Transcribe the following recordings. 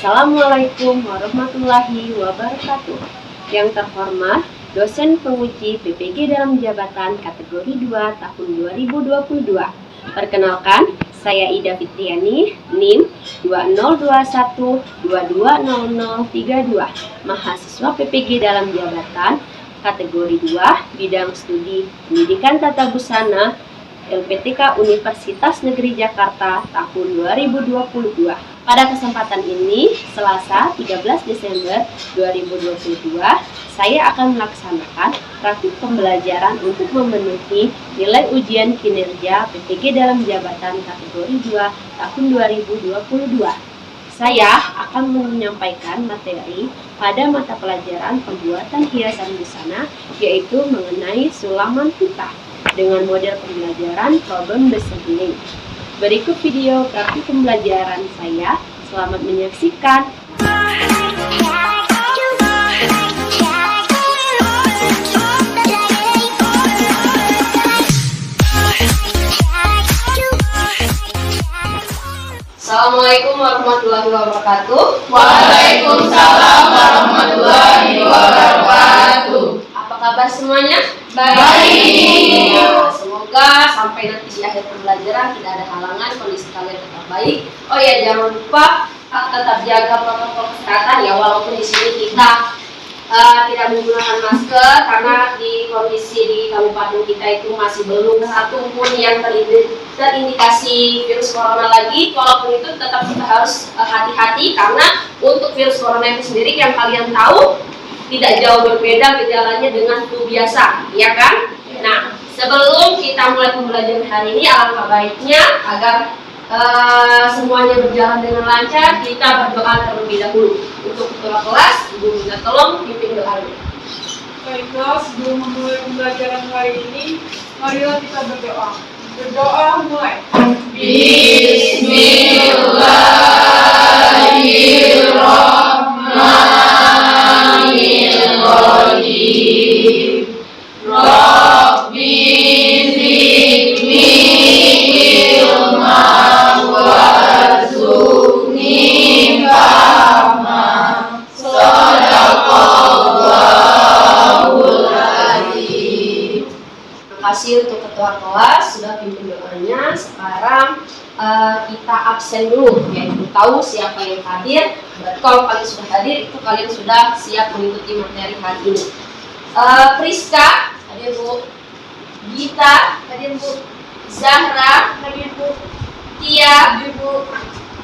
Assalamualaikum warahmatullahi wabarakatuh. Yang terhormat, dosen penguji PPG dalam jabatan kategori 2 tahun 2022. Perkenalkan, saya Ida Fitriani, NIM 2021220032, mahasiswa PPG dalam jabatan kategori 2 bidang studi Pendidikan Tata Busana LPTK Universitas Negeri Jakarta tahun 2022. Pada kesempatan ini, Selasa 13 Desember 2022, saya akan melaksanakan praktik pembelajaran untuk memenuhi nilai ujian kinerja PPG dalam jabatan kategori 2 tahun 2022. Saya akan menyampaikan materi pada mata pelajaran pembuatan hiasan busana, yaitu mengenai sulaman pita dengan model pembelajaran problem solving. Berikut video praktik pembelajaran saya. Selamat menyaksikan. Assalamualaikum warahmatullahi wabarakatuh. Waalaikumsalam warahmatullahi wabarakatuh. Apa kabar semuanya? Baik. Semoga sampai nanti di akhir pembelajaran tidak ada halangan, kondisi kalian tetap baik. Oh ya, jangan lupa tetap jaga protokol kesehatan ya, walaupun di sini kita tidak menggunakan masker karena di kondisi di kabupaten kita itu masih belum satu pun yang terindikasi virus corona lagi. Walaupun itu tetap kita harus hati-hati karena untuk virus corona itu sendiri yang kalian tahu tidak jauh berbeda gejalanya dengan flu biasa, ya kan? Nah, sebelum kita mulai pembelajaran hari ini, alangkah baiknya agar semuanya berjalan dengan lancar, kita berdoa terlebih dahulu. Untuk ketua kelas, Ibu minta tolong pimpin doa dulu. Baiklah, sebelum memulai pembelajaran hari ini, marilah kita berdoa. Berdoa mulai. Bismillahirrahmanirrahim. Rabbi zidni ilma warzuqni fahma. Shadaqallahul adzim. Terima kasih untuk ketua kelas sudah pimpin doanya. Sekarang kita absen dulu, yaitu tahu siapa yang hadir. Kalau kalian sudah hadir, itu kalian sudah siap mengikuti materi hari ini. Priska, hadir Bu. Gita, hadir Bu. Zahra, hadir Bu. Tia, hadir Bu.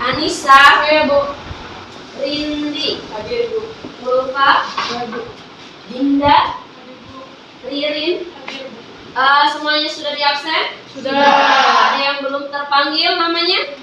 Anissa, hadir Bu. Rindi, hadir Bu. Ulfa, hadir Bu. Dinda, hadir Bu. Ririn, hadir Bu. Semuanya sudah di absen? Sudah. Ada yang belum terpanggil namanya?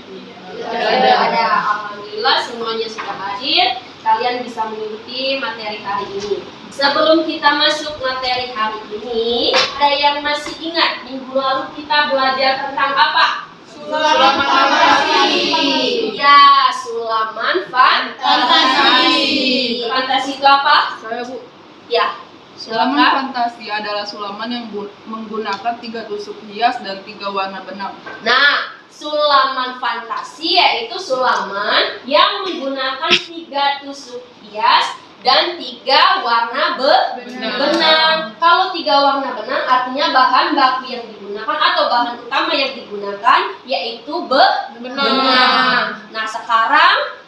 Sudah ada. Alhamdulillah semuanya sudah hadir. Kalian bisa mengikuti materi hari ini. Sebelum kita masuk materi hari ini, ada yang masih ingat minggu lalu kita belajar tentang apa? Sulaman fantasi. Ya, sulaman fantasi. Fantasi itu apa? Saya Bu. Ya. Sulaman Silakan. fantasi adalah sulaman yang menggunakan 3 tusuk hias dan 3 warna benang. Nah, sulaman fantasi yaitu sulaman yang menggunakan 3 tusuk hias dan 3 warna benang. Kalau 3 warna benang artinya bahan baku yang digunakan atau bahan utama yang digunakan yaitu benang. Nah, sekarang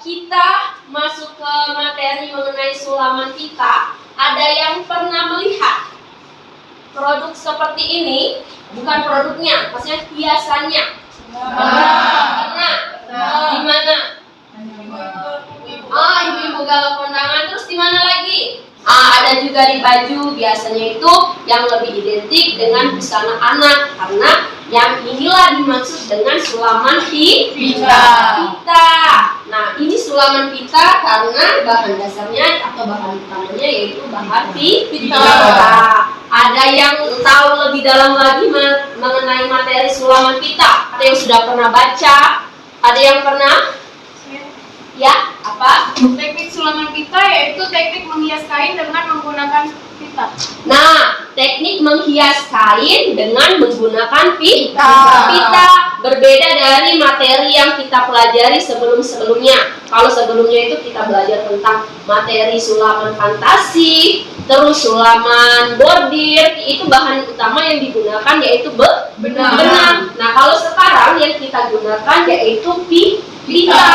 kita masuk ke materi mengenai sulaman pita. Ada yang pernah melihat produk seperti ini? Bukan produknya, maksudnya hiasannya. Pernah? Di mana? Ibu-ibu galau kondangan. Terus di mana lagi? Ada juga di baju. Biasanya itu yang lebih identik dengan busana anak, karena yang inilah dimaksud dengan sulaman pita. Nah, ini sulaman pita karena bahan dasarnya atau bahan utamanya yaitu bahan pita. Ada yang tahu lebih dalam lagi mengenai materi sulaman pita? Ada yang sudah pernah baca? Ada yang pernah? Ya, apa? Teknik sulaman pita yaitu teknik menghias kain dengan menggunakan Nah, teknik menghias kain dengan menggunakan pita. Pita berbeda dari materi yang kita pelajari sebelum-sebelumnya. Kalau sebelumnya itu kita belajar tentang materi sulaman fantasi, terus sulaman bordir, itu bahan utama yang digunakan yaitu benang. Nah, kalau sekarang yang kita gunakan yaitu pita.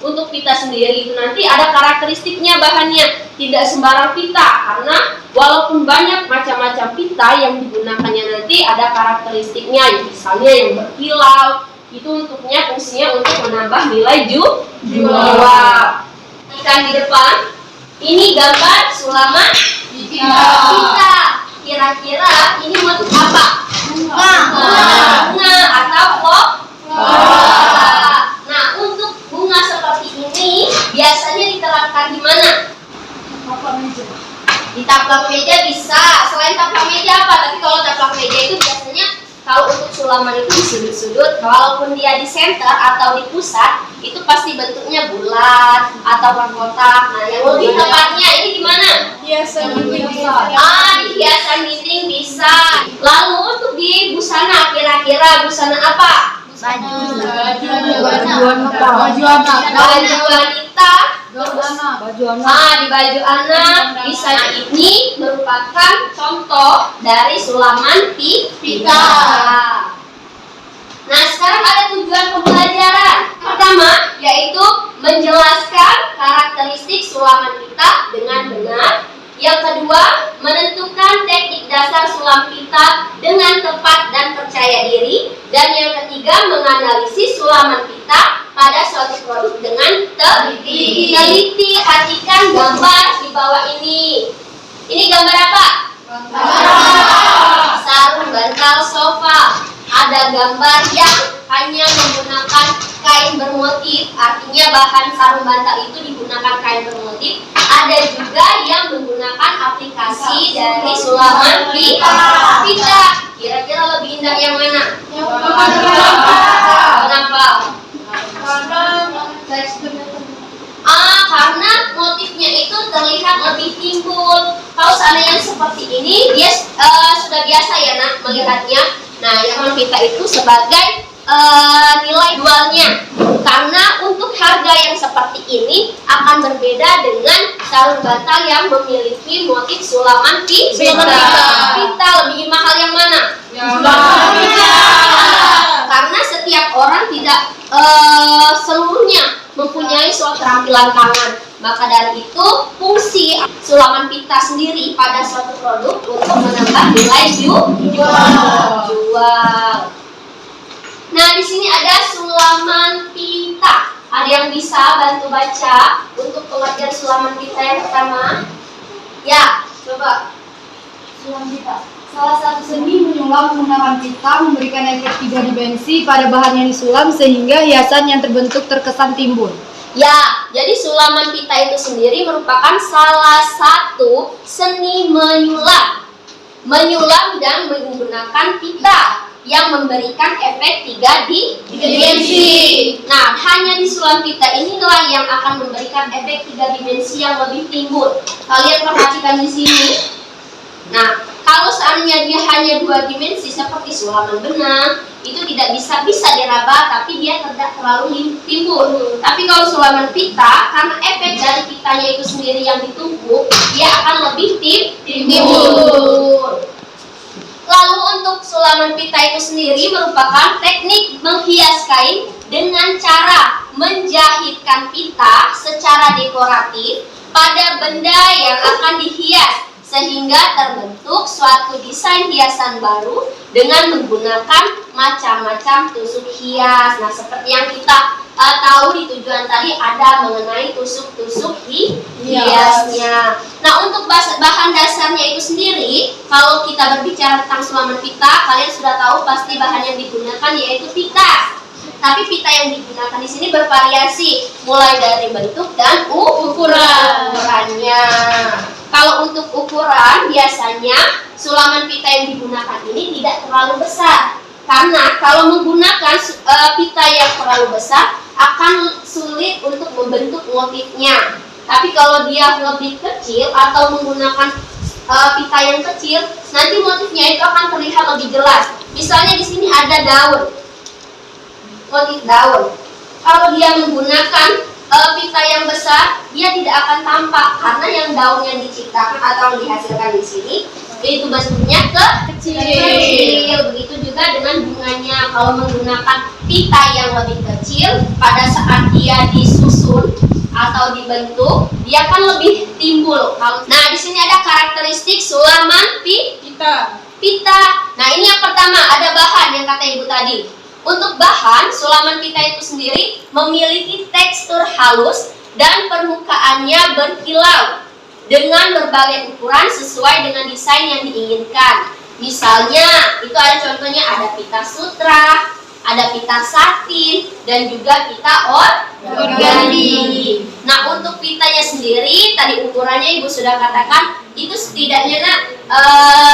Untuk pita sendiri itu nanti ada karakteristiknya bahannya, tidak sembarang pita, karena walaupun banyak macam-macam pita yang digunakannya nanti ada karakteristiknya, misalnya yang berkilau, itu fungsinya untuk menambah nilai jual. Ikan di depan, ini gambar sulaman pita. Kira-kira ini motif apa? Bunga atau Nah, untuk bunga seperti ini biasanya diterapkan di mana? Di taplak meja bisa. Selain taplak meja apa? Tapi kalau taplak meja itu biasanya kalau untuk sulaman itu di sudut-sudut. Walaupun dia di center atau di pusat, itu pasti bentuknya bulat atau kotak. Nah, yang lebih tepatnya ini di mana? Hiasan dinding bisa. Di hiasan dinding bisa. Lalu untuk di busana, kira-kira busana apa? Baju wanita. Di baju anak bisa. Ini merupakan contoh dari sulaman pita. Nah, sekarang ada tujuan pembelajaran. Pertama, yaitu menjelaskan karakteristik sulaman pita dengan benar. Yang kedua, menentukan teknik dasar sulam pita dengan tepat dan percaya diri. Dan yang ketiga, menganalisis sulaman pita pada suatu produk dengan teliti. Perhatikan gambar di bawah ini. Ini gambar apa? Sarung bantal sofa. Ada gambar yang hanya menggunakan kain bermotif, artinya bahan sarung bantal itu digunakan kain bermotif. Ada juga yang menggunakan aplikasi dari sulaman pita. Kira-kira lebih indah yang mana? Kenapa? Karena motifnya itu terlihat lebih timbul. Kalau seandainya seperti ini, dia sudah biasa ya nak melihatnya. Nah, yang pita itu sebagai nilai jualnya. Karena untuk harga yang seperti ini akan berbeda dengan sarung bantal yang memiliki motif sulaman pita. Pita lebih mahal yang mana? Karena setiap orang tidak seluruhnya mempunyai suatu keterampilan tangan. Maka dari itu fungsi sulaman pita sendiri pada suatu produk untuk menambah nilai jual. Nah, di sini ada sulaman pita. Ada yang bisa bantu baca untuk pengertian sulaman pita yang pertama? Ya, coba. Sulam pita. Salah satu seni menyulam menggunakan pita memberikan efek 3 dimensi pada bahan yang disulam sehingga hiasan yang terbentuk terkesan timbul. Ya, jadi sulaman pita itu sendiri merupakan salah satu seni menyulam. Menyulam dan menggunakan pita yang memberikan efek 3 dimensi. Nah, hanya di sulam pita inilah yang akan memberikan efek 3 dimensi yang lebih timbul. Kalian perhatikan di sini. Nah, kalau seandainya dia hanya 2 dimensi seperti sulaman benang, itu tidak bisa diraba, tapi dia tidak terlalu timbul. Tapi kalau sulaman pita, karena efek dari pitanya itu sendiri yang ditumpuk, dia akan lebih timbul. Lalu untuk sulaman pita itu sendiri merupakan teknik menghias kain dengan cara menjahitkan pita secara dekoratif pada benda yang akan dihias, sehingga terbentuk suatu desain hiasan baru dengan menggunakan macam-macam tusuk hias. Nah, seperti yang kita tahu di tujuan tadi ada mengenai tusuk-tusuk hiasnya. Nah, untuk bahan dasarnya itu sendiri, kalau kita berbicara tentang sulaman pita, kalian sudah tahu pasti bahan yang digunakan yaitu pita. Tapi pita yang digunakan di sini bervariasi, mulai dari bentuk dan ukurannya. Kalau untuk ukuran, biasanya sulaman pita yang digunakan ini tidak terlalu besar. Karena kalau menggunakan pita yang terlalu besar, akan sulit untuk membentuk motifnya. Tapi kalau dia lebih kecil atau menggunakan pita yang kecil, nanti motifnya itu akan terlihat lebih jelas. Misalnya di sini ada daun, motif daun. Kalau dia menggunakan pita yang besar, dia tidak akan tampak karena yang daun yang diciptakan atau dihasilkan di sini itu bentuknya kecil. Begitu juga dengan bunganya. Kalau menggunakan pita yang lebih kecil, pada saat dia disusun atau dibentuk, dia akan lebih timbul. Nah, di sini ada karakteristik sulaman pita. Nah, ini yang pertama, ada bahan yang kata Ibu tadi. Untuk bahan, sulaman pita itu sendiri memiliki tekstur halus dan permukaannya berkilau dengan berbagai ukuran sesuai dengan desain yang diinginkan. Misalnya, itu ada contohnya, ada pita sutra, ada pita satin, dan juga pita organdi. Nah, untuk pitanya sendiri, tadi ukurannya Ibu sudah katakan, itu setidaknya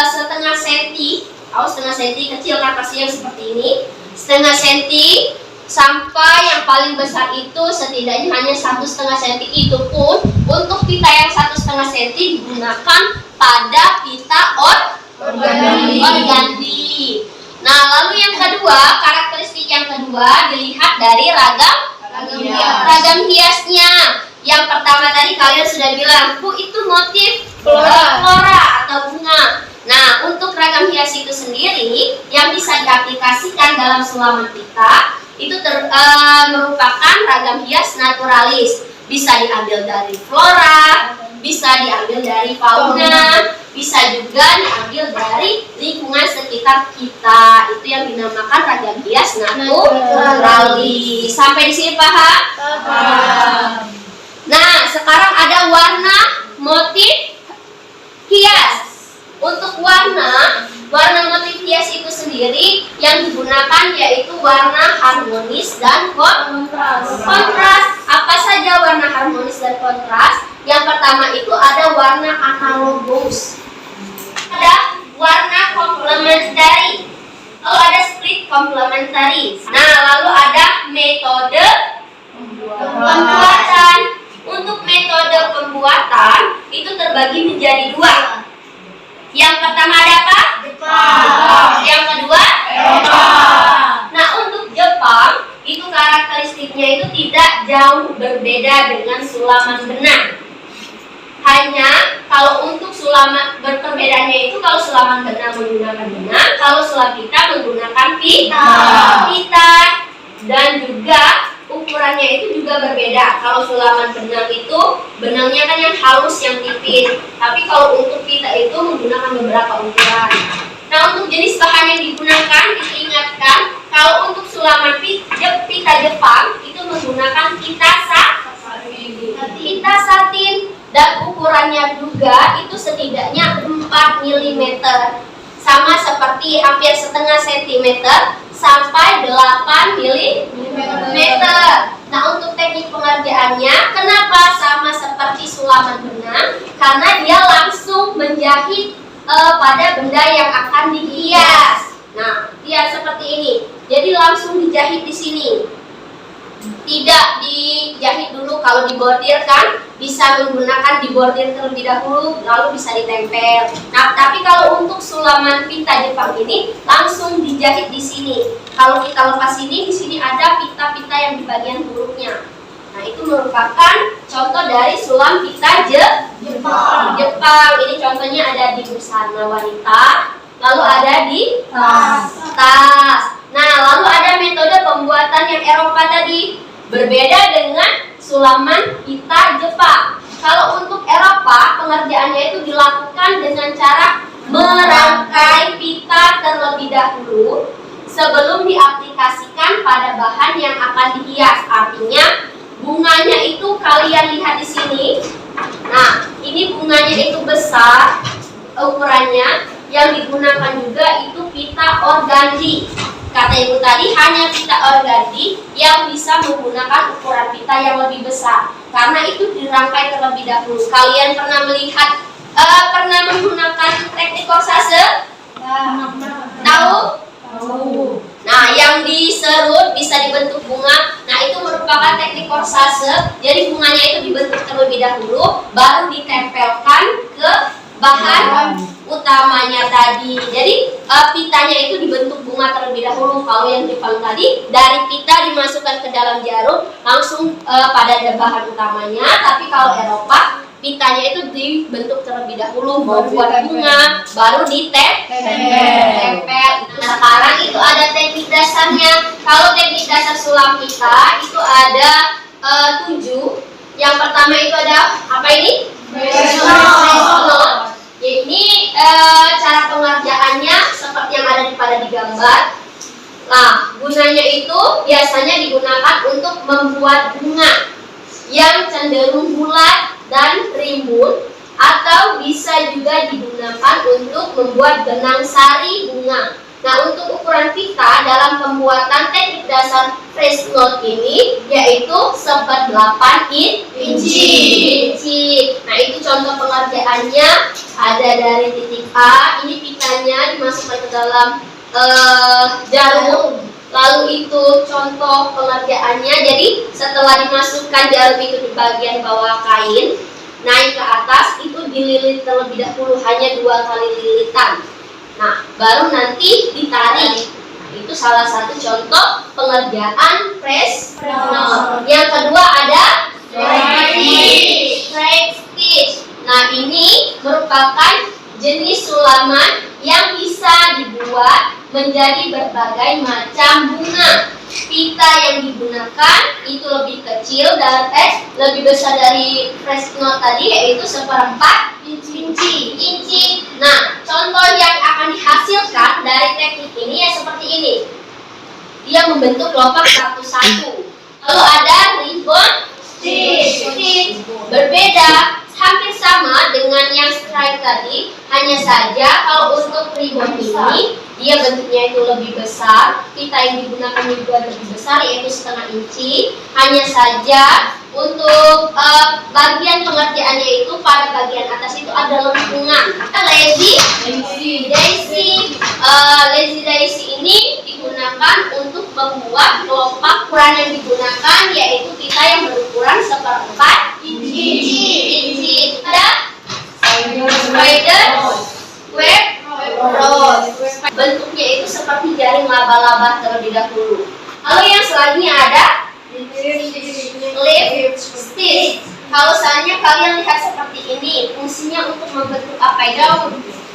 setengah senti, setengah senti kecil kan pasti yang seperti ini, setengah senti, sampai yang paling besar itu setidaknya hanya 1,5 senti. Itu pun untuk pita yang 1,5 senti digunakan pada pita organdi. Nah, lalu yang kedua, karakteristik yang kedua dilihat dari ragam hiasnya. Yang pertama tadi kalian sudah bilang, Bu, itu motif flora atau bunga. Nah, untuk ragam hias itu sendiri yang bisa diaplikasikan dalam sulaman pita itu merupakan ragam hias naturalis. Bisa diambil dari flora, bisa diambil dari fauna, bisa juga diambil dari lingkungan sekitar kita. Itu yang dinamakan ragam hias naturalis. Sampai di sini paham? Nah, sekarang ada warna motif hias. Untuk warna motif hias itu sendiri yang digunakan yaitu warna harmonis dan kontras. Apa saja warna harmonis dan kontras? Yang pertama itu ada warna analogous, ada warna komplementari, lalu ada split komplementari. Nah, lalu ada metode pembuatan. Untuk metode pembuatan itu terbagi menjadi dua. Yang pertama ada apa? Jepang. Yang kedua? Jepang. Nah, untuk Jepang itu karakteristiknya itu tidak jauh berbeda dengan sulaman benang. Hanya kalau untuk sulaman perbedaannya itu kalau sulaman benang menggunakan benang, kalau sulam pita menggunakan pita. Dan juga ukurannya itu juga berbeda. Kalau sulaman benang itu benangnya kan yang halus, yang tipis. Tapi kalau untuk pita itu menggunakan beberapa ukuran. Nah, untuk jenis bahan yang digunakan diingatkan kalau untuk sulaman pita Jepang itu menggunakan pita satin dan ukurannya juga itu setidaknya 4 mm. Sama seperti hampir setengah sentimeter sampai 8 mm. Nah, untuk teknik pengerjaannya, kenapa sama seperti sulaman benang? Karena dia langsung menjahit pada benda yang akan dihias. Nah, dia seperti ini. Jadi langsung dijahit di sini. Tidak dijahit dulu. Kalau dibordir kan bisa menggunakan dibordir terlebih dahulu, lalu bisa ditempel. Nah, tapi kalau untuk sulaman pita Jepang ini langsung dijahit di sini. Kalau kita lepas ini, di sini ada pita-pita yang di bagian hurufnya. Nah, itu merupakan contoh dari sulam pita Jepang. Ini contohnya ada di busana wanita, lalu ada di tas. Nah, lalu ada metode pembuatan yang Eropa tadi. Berbeda dengan sulaman pita Jepang. Kalau untuk Eropa, pengerjaannya itu dilakukan dengan cara merangkai pita terlebih dahulu sebelum diaplikasikan pada bahan yang akan dihias. Artinya, bunganya itu kalian lihat di sini. Nah, ini bunganya itu besar ukurannya. Yang digunakan juga itu pita organdi. Kata Ibu tadi, hanya pita organdi yang bisa menggunakan ukuran pita yang lebih besar. Karena itu dirangkai terlebih dahulu. Kalian pernah melihat, pernah menggunakan teknik korsase? Tahu? Nah, yang diserut bisa dibentuk bunga. Nah, itu merupakan teknik korsase. Jadi bunganya itu dibentuk terlebih dahulu, baru ditempelkan ke bahan utamanya tadi. Jadi pitanya itu dibentuk bunga terlebih dahulu. Kalau yang Jepang tadi dari pita dimasukkan ke dalam jarum langsung pada bahan utamanya. Tapi kalau Eropa pitanya itu dibentuk terlebih dahulu, mau buat bunga baru ditempel. Nah, sekarang itu ada teknik dasarnya. Kalau teknik dasar sulam pita itu ada 7. Yang pertama itu ada apa ini? Fresh note. Ini cara pengerjaannya seperti yang ada pada di gambar. Nah, gunanya itu biasanya digunakan untuk membuat bunga yang cenderung bulat dan rimbun, atau bisa juga digunakan untuk membuat benang sari bunga. Nah, untuk ukuran pita dalam pembuatan teknik dasar fresh note ini yaitu 1/8 inci. Nah, itu contoh pengerjaannya. Ada dari titik A, ini pitanya dimasukkan ke dalam jarum. Lalu itu contoh pengerjaannya. Jadi setelah dimasukkan jarum itu di bagian bawah kain, naik ke atas itu dililit terlebih dahulu, hanya 2 kali lilitan. Nah, baru nanti ditarik. Nah, itu salah satu contoh pengerjaan fresh note. Yang kedua ada straight stitch. Nah, ini merupakan jenis sulaman yang bisa dibuat menjadi berbagai macam bunga. Pita yang digunakan itu lebih kecil dan lebih besar dari fresh note tadi, yaitu 1/4 inci. Nah, contoh yang akan dihasilkan dari teknik ini ya seperti ini. Dia membentuk kelopak satu-satu. Lalu ada ribbon stitch. Berbeda, hampir sama dengan yang straight tadi, hanya saja kalau untuk ribbon ini dia bentuknya itu lebih besar, pita yang digunakan juga lebih besar, yaitu 1/2 inci. Hanya saja untuk bagian pengerjaannya itu pada bagian atas itu ada lengkungan. Lazy daisy ini digunakan untuk membuat kelopak. Ukuran yang digunakan yaitu pita yang berukuran 1/4 inci. Ada spider web rose. Bentuknya itu seperti jaring laba-laba terlebih dahulu. Lalu yang selanjutnya ada leaf stitch. Kalau seandainya kalian lihat seperti ini, fungsinya untuk membentuk apa itu?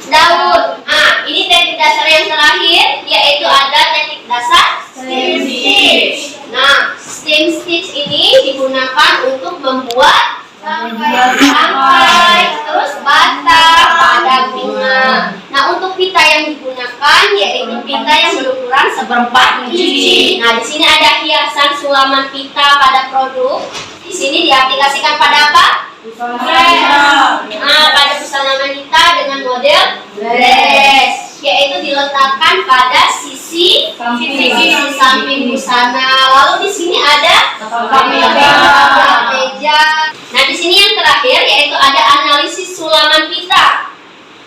Daun. Nah, ini teknik dasar yang terakhir, yaitu ada teknik dasar stem stitch. Nah, stem stitch ini digunakan untuk membuat rangkai, terus batang pada bunga. Nah, untuk pita yang digunakan yaitu pita yang berukuran 1/4 inci. Nah, di sini ada hiasan sulaman pita pada produk. Di sini diaplikasikan pada apa? Nah, pada busana wanita dengan model dress, yaitu diletakkan pada sisi samping busana. Lalu di sini ada meja. Nah, di sini yang terakhir yaitu ada analisis sulaman pita.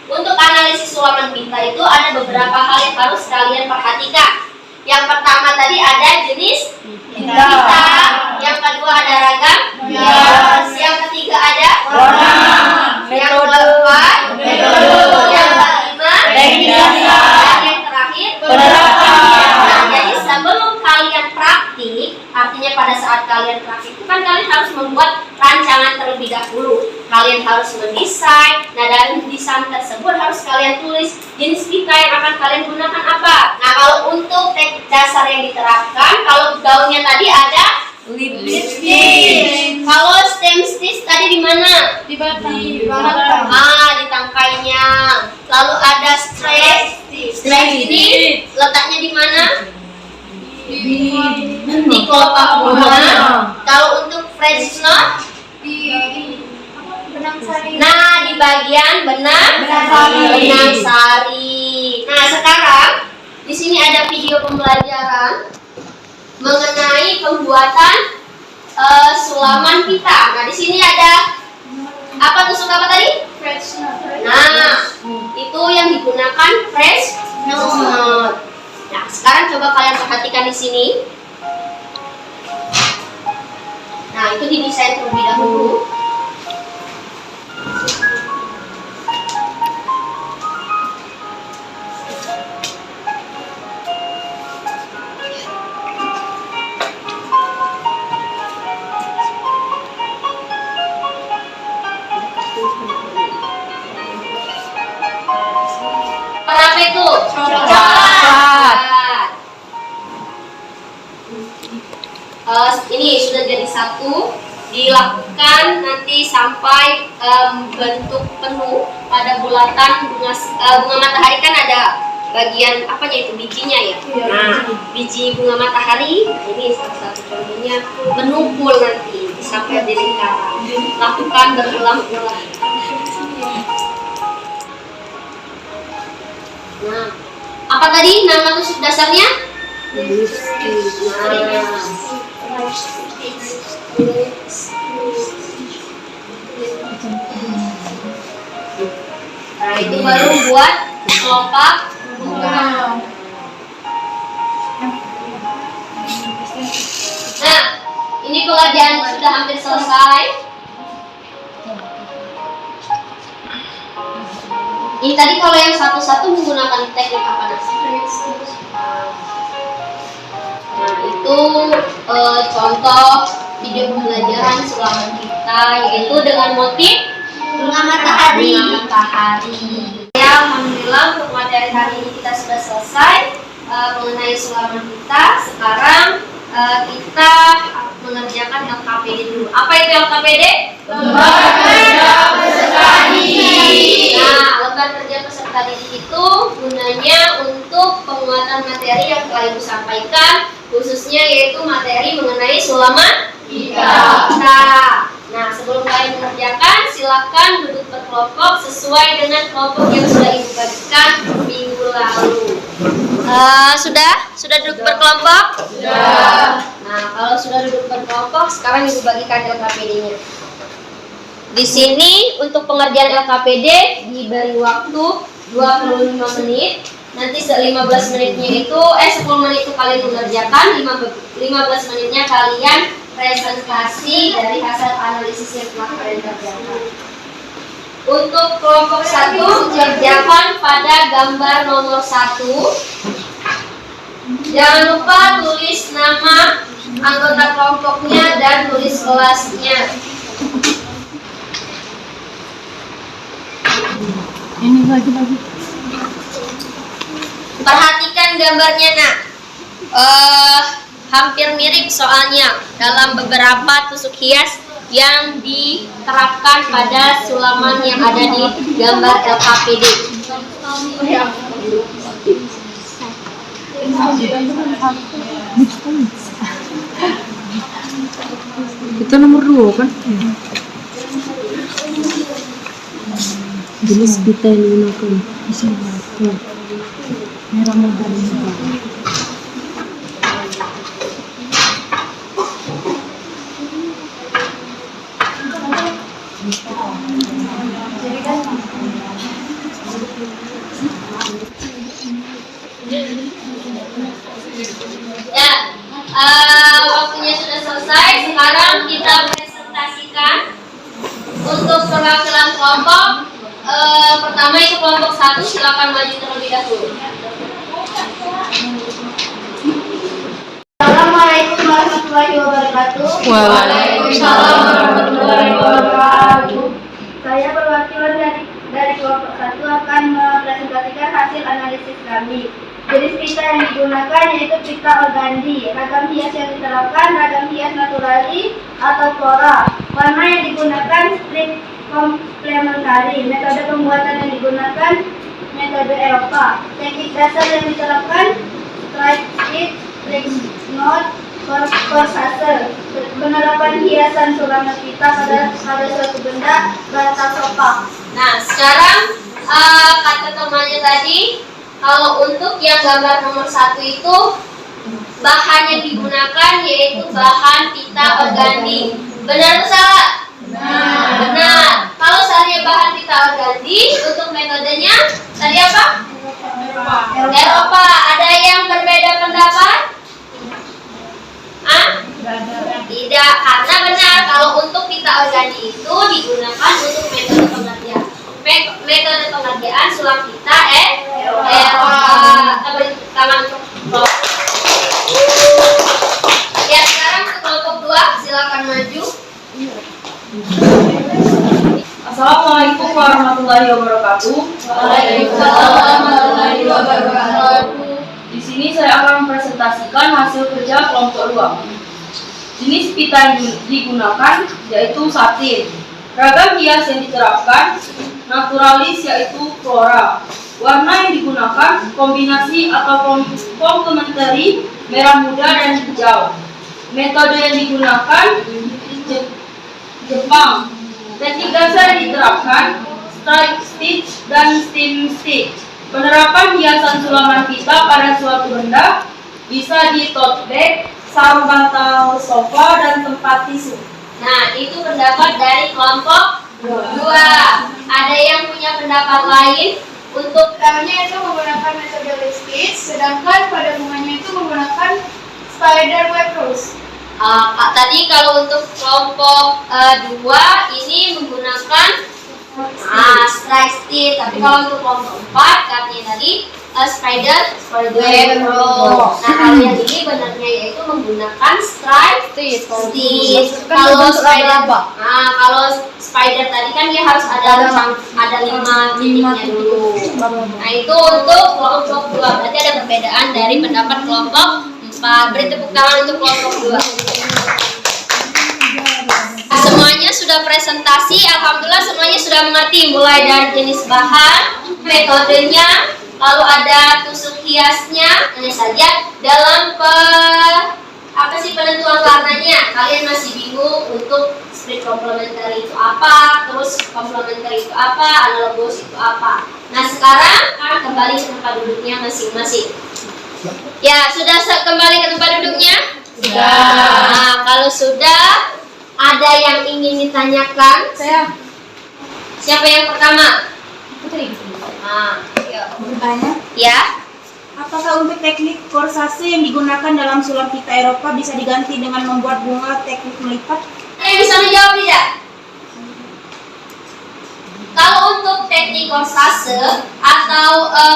Untuk analisis sulaman pita itu ada beberapa hal yang harus kalian perhatikan. Yang pertama tadi ada jenis pita. Yang kedua ada ragam hias. Yang ketiga ada warna. Yang keempat metode. Yang kelima teknik dasar. Dan yang terakhir penerapan. Nah, jadi sebelum kalian praktik, artinya pada saat kalian praktik itu kan kalian harus membuat rancangan terlebih dahulu. Kalian harus mendesain. Nah, dari desain tersebut harus kalian tulis jenis pita yang akan kalian gunakan apa. Nah, kalau untuk teknik dasar yang diterapkan, kalau gaunnya tadi ada lip stitch. Kalau stem stitch tadi di mana? Di batang. Ah, di tangkainya. Lalu ada straight stitch. Straight ini letaknya di mana? Di kelopak bunga. Kalau untuk fresh note nah, di bagian benang sari. Nah, sekarang di sini ada video pembelajaran mengenai pembuatan sulaman pita. Nah, di sini ada apa, tusuk apa tadi? Fresh note. Nah, itu yang digunakan fresh note. Nah, sekarang coba kalian perhatikan di sini. Nah, itu didesain terlebih dahulu. Coklat. Ini sudah jadi satu, dilakukan nanti sampai bentuk penuh pada bulatan bunga matahari. Kan ada bagian apanya itu, bijinya ya. Nah, biji bunga matahari, nah ini salah satu contohnya, menumpul nanti sampai di lingkaran. Lakukan berulang-ulang. Nah, apa tadi nama tusuk dasarnya? Nah, itu baru buat kelopak bunga. Nah, ini pengerjaan sudah hampir selesai. Ini tadi kalau yang satu-satu menggunakan teknik apa Nas? Nah, itu contoh video pembelajaran sulaman kita, yaitu dengan motif bunga matahari. Ya, alhamdulillah untuk materi hari ini kita sudah selesai mengenai sulaman kita. Sekarang kita mengerjakan LKPD dulu. Apa itu LKPD? Lembar kerja peserta didik. Nah, lembar kerja peserta didik itu gunanya untuk penguatan materi yang telah Ibu sampaikan, khususnya yaitu materi mengenai sulaman kita. Nah, sebelum kalian mengerjakan, silakan duduk berkelompok sesuai dengan kelompok yang sudah Ibu bagikan minggu lalu. Sudah duduk berkelompok? Sudah. Nah, kalau sudah duduk berkelompok, sekarang Ibu bagikan LKPD-nya. Di sini untuk pengerjaan LKPD diberi waktu 25 menit. Nanti 15 menitnya itu 10 menit itu kalian mengerjakan, 15 menitnya kalian presentasi dari hasil analisis yang telah kalian kerjakan. Untuk kelompok 1 kerjakan pada gambar nomor 1. Jangan lupa tulis nama anggota kelompoknya dan tulis kelasnya. Ini lagi. Perhatikan gambarnya nak. Hampir mirip soalnya dalam beberapa tusuk hias yang diterapkan pada sulaman yang ada di gambar LKPD. Itu nomor 2 kan? Jenis kita yang digunakan. Merah muda ini. Ya, waktunya sudah selesai. Sekarang kita presentasikan untuk perwakilan kelompok. Pertama itu kelompok 1, silakan maju terlebih dahulu. Assalamualaikum warahmatullahi wabarakatuh. Waalaikumsalam warahmatullahi wabarakatuh. Saya perwakilan dari kelompok 1 akan mempresentasikan hasil analisis kami. Jenis pita yang digunakan yaitu pita organdi. Ragam hias yang diterapkan ragam hias naturali atau flora. Warna yang digunakan strip komplementari. Metode pembuatan yang digunakan metode Eropa. Teknik dasar yang diterapkan stripe stitch, flex knot, corsage. Penerapan hiasan sulaman pita pada suatu benda batas opak. Nah, sekarang kata temannya tadi, kalau untuk yang gambar nomor 1 itu bahan yang digunakan yaitu bahan pita organdi. Benar atau salah? Benar. Kalau seandainya bahan pita organdi, untuk metodenya tadi apa? Eropa. Ada yang berbeda pendapat? Tidak, karena benar kalau untuk pita organdi itu digunakan untuk metode pengerjaan. Metode pengerjaan sulam pita Eropa. Beri tangan untuk ya. Sekarang untuk kelompok 2 silakan maju. Assalamualaikum warahmatullahi wabarakatuh. Waalaikumsalam warahmatullahi wabarakatuh. ini saya akan mempresentasikan hasil kerja kelompok 2. Jenis pita yang digunakan yaitu satin. Ragam hias yang diterapkan naturalis yaitu flora. Warna yang digunakan kombinasi atau komplementari merah muda dan hijau. Metode yang digunakan Jepang. Teknik dasar yang diterapkan strike stitch dan steam stitch. Penerapan hiasan sulaman pita pada suatu benda bisa di tote bag, sarung bantal sofa, dan tempat tisu. Nah, itu pendapat dari kelompok 2. Ada yang punya pendapat lain? Untuk Pertamanya itu menggunakan metode stitch, sedangkan pada bunganya itu menggunakan spider web rose. tadi kalau untuk kelompok 2 ini menggunakan strike stitch, tapi kalau untuk kelompok 4 katanya tadi spider web rose. Nah, kalau yang ini benarnya yaitu menggunakan strike stitch. Kalau spider tadi kan dia harus ada 5 titiknya dulu. Nah, itu untuk kelompok 2. Berarti ada perbedaan dari pendapat kelompok 4. Beri tepuk tangan untuk kelompok 2. Semuanya sudah presentasi, alhamdulillah semuanya sudah mengerti, mulai dari jenis bahan, metodenya, lalu ada tusuk hiasnya. Hanya saja dalam penentuan warnanya kalian masih bingung untuk split complementary itu apa, terus complementary itu apa, analogous itu apa. Nah, sekarang kembali ke tempat duduknya masing-masing. Ya, sudah kembali ke tempat duduknya? Sudah. Nah, kalau sudah, ada yang ingin ditanyakan? Saya. Siapa yang pertama? Putri. Bertanya, Ya. apakah untuk teknik korsase yang digunakan dalam sulam pita Eropa bisa diganti dengan membuat bunga teknik melipat? Ada yang bisa menjawab tidak? Kalau untuk teknik korsase atau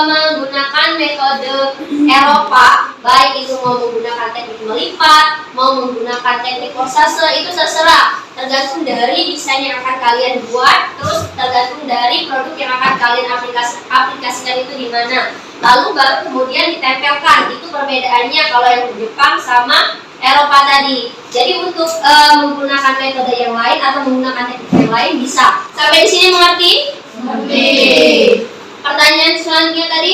menggunakan metode Eropa, baik itu mau menggunakan teknik melipat, mau menggunakan teknik korsase, itu terserah. Tergantung dari desain yang akan kalian buat, terus tergantung dari produk yang akan kalian aplikasikan itu di mana. Lalu baru kemudian ditempelkan. Itu perbedaannya kalau yang di Jepang sama Eropa tadi. Jadi untuk menggunakan metode yang lain atau menggunakan teknik yang lain bisa. Sampai di sini mengerti? Mengerti. Pertanyaan selanjutnya tadi?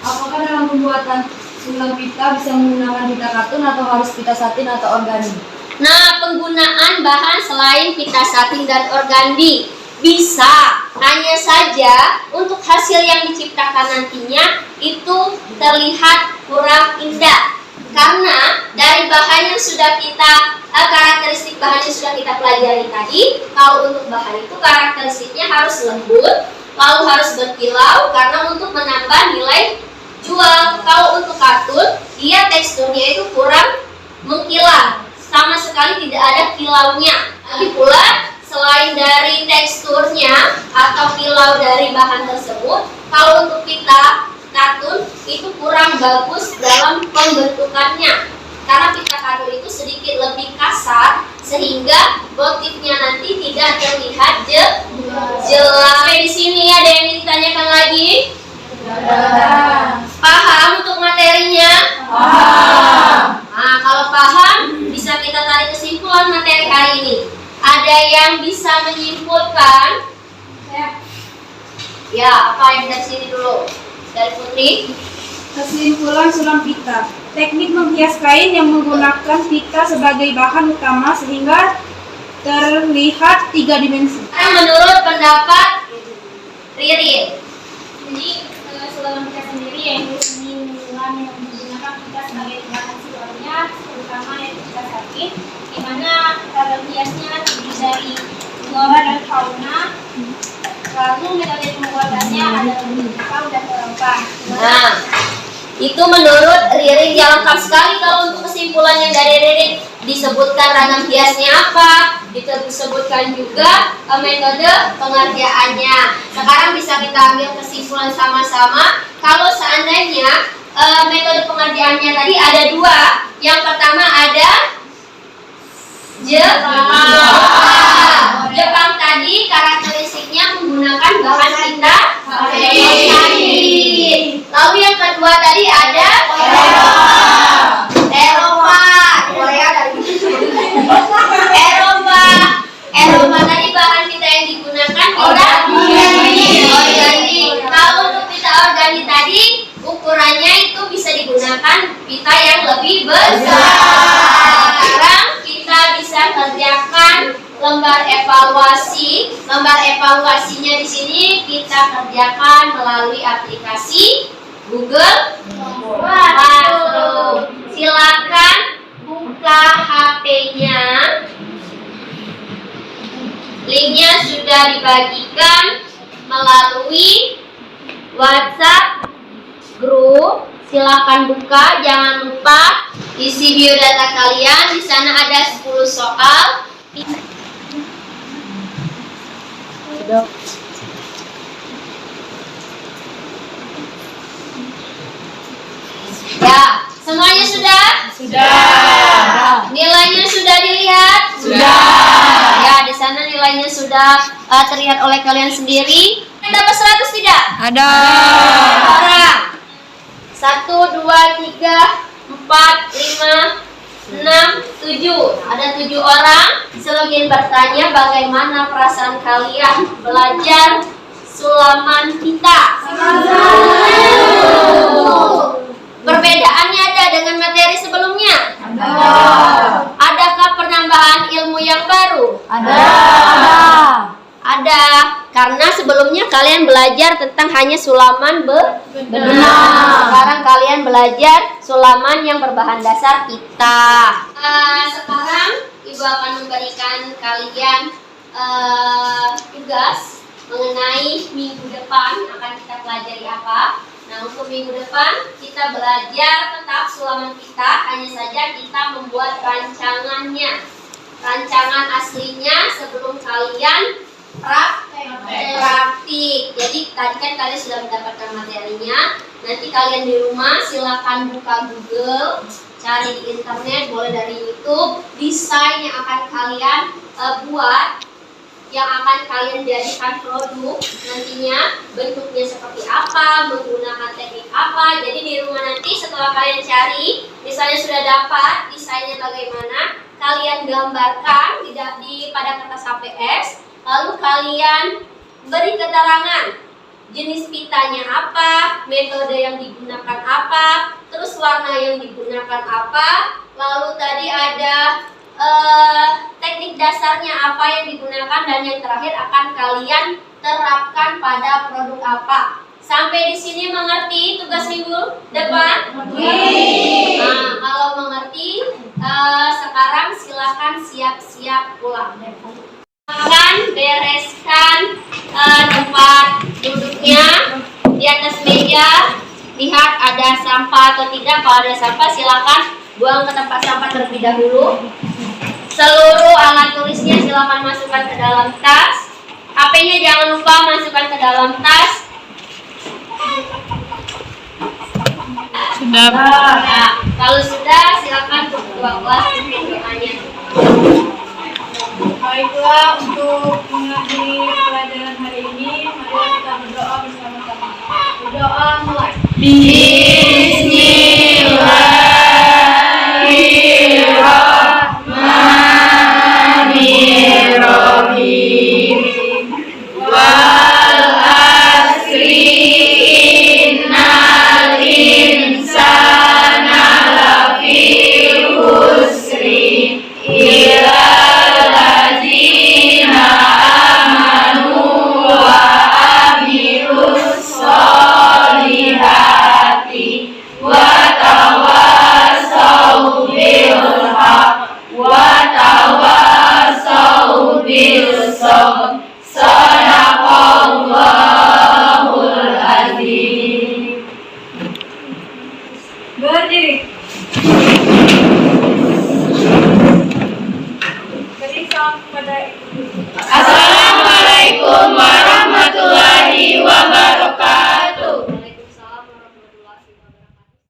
Apakah dalam pembuatan sulam pita bisa menggunakan pita katun atau harus pita satin atau organik? Nah, penggunaan bahan selain pita satin dan organdi bisa, hanya saja untuk hasil yang diciptakan nantinya itu terlihat kurang indah. Karena dari bahan yang sudah kita karakteristik bahan yang sudah kita pelajari tadi, kalau untuk bahan itu karakteristiknya harus lembut, lalu harus berkilau karena untuk menambah nilai jual. Kalau untuk katun, dia teksturnya itu kurang mengkilat, sama sekali tidak ada kilaunya. Lagi pula selain dari teksturnya atau kilau dari bahan tersebut, kalau untuk pita katun itu kurang bagus dalam pembentukannya karena pita katun itu sedikit lebih kasar sehingga motifnya nanti tidak terlihat jelas. Sampai di sini ada yang ditanyakan lagi? Paham untuk materinya? Paham. Nah, kalau paham bisa kita tarik kesimpulan materi hari ini. Ada yang bisa menyimpulkan? Ya, apa yang dari sini dulu? Dari Putri. Kesimpulan sulam pita. Teknik menghias kain yang menggunakan pita sebagai bahan utama sehingga terlihat 3 dimensi. Menurut pendapat Ririn. Jadi sulam pita sendiri yaitu seni sulam yang menggunakan pita sebagai bahan sulamnya, terutama yaitu pita satin, di mana ragam hiasnya terdiri dari flora dan fauna. Lalu metode pembuatannya ada di Jepang dan Eropa. Nah, itu menurut Ririn ya lengkap sekali. Kalau untuk kesimpulannya dari Ririn disebutkan ragam hiasnya apa, disebutkan juga metode pengerjaannya. Sekarang bisa kita ambil kesimpulan sama-sama. Kalau seandainya metode pengerjaannya tadi ada 2. Yang pertama ada Jepang tadi karakteristiknya menggunakan bahan pita Satin. Lalu yang kedua tadi ada Eropa. Korea dari Eropa. Eropa tadi bahan pita yang digunakan organik. Kalau untuk pita organik tadi ukurannya itu bisa digunakan pita yang lebih besar. Sekarang kita bisa kerjakan lembar evaluasi. Lembar evaluasinya di sini kita kerjakan melalui aplikasi Google Classroom. Silakan buka HP-nya. Linknya sudah dibagikan melalui WhatsApp grup. Silakan buka, jangan lupa isi biodata kalian. Di sana ada 10 soal. Ya, semuanya sudah? Sudah. Nilainya sudah dilihat? Sudah. Ya, di sana nilainya sudah terlihat oleh kalian sendiri. Dapat 100 tidak? Ada. Orang. 1, 2, 3, 4, 5, 6, 7. Ada 7 orang. Selagi bertanya bagaimana perasaan kalian belajar sulaman pita. Perbedaannya ada dengan materi sebelumnya? Ada. Adakah penambahan ilmu yang baru? Ada. Ada. Karena sebelumnya kalian belajar tentang hanya sulaman benang. Sekarang kalian belajar sulaman yang berbahan dasar pita. Sekarang Ibu akan memberikan kalian tugas mengenai minggu depan akan kita pelajari apa. Nah, untuk minggu depan kita belajar tentang sulaman pita, hanya saja kita membuat rancangannya. Rancangan aslinya sebelum kalian praktik. Jadi tadi kan kalian sudah mendapatkan materinya. Nanti kalian di rumah silakan buka Google, cari di internet, boleh dari YouTube, desain yang akan kalian buat, yang akan kalian jadikan produk nantinya, bentuknya seperti apa, menggunakan teknik apa. Jadi di rumah nanti setelah kalian cari, misalnya sudah dapat desainnya bagaimana, kalian gambarkan pada kertas HPS, lalu kalian beri keterangan jenis pitanya apa, metode yang digunakan apa, terus warna yang digunakan apa, lalu tadi ada teknik dasarnya apa yang digunakan, dan yang terakhir akan kalian terapkan pada produk apa. Sampai di sini mengerti tugas minggu depan? Nah, kalau mengerti, sekarang silakan siap-siap pulang. Akan bereskan tempat duduknya di atas meja. Lihat ada sampah atau tidak. Kalau ada sampah silakan buang ke tempat sampah terlebih dahulu. Seluruh alat tulisnya silakan masukkan ke dalam tas. HP-nya jangan lupa masukkan ke dalam tas. Sudah. Nah, kalau sudah silakan ketua kelas pimpin doanya. Baiklah, untuk mengakhiri pelajaran hari ini, mari kita berdoa bersama-sama. Berdoa mulai. Bismillahirrahmanirrahim. Wal asri innal insana lafi khusri illal ladzina amanu wa amilus solihati wa tawassaw bil haqq wa tawassaw bil sabr. Sadaqallahul azim. Berdiri. Beri salam kepada Ibu. Assalamualaikum warahmatullahi wabarakatuh.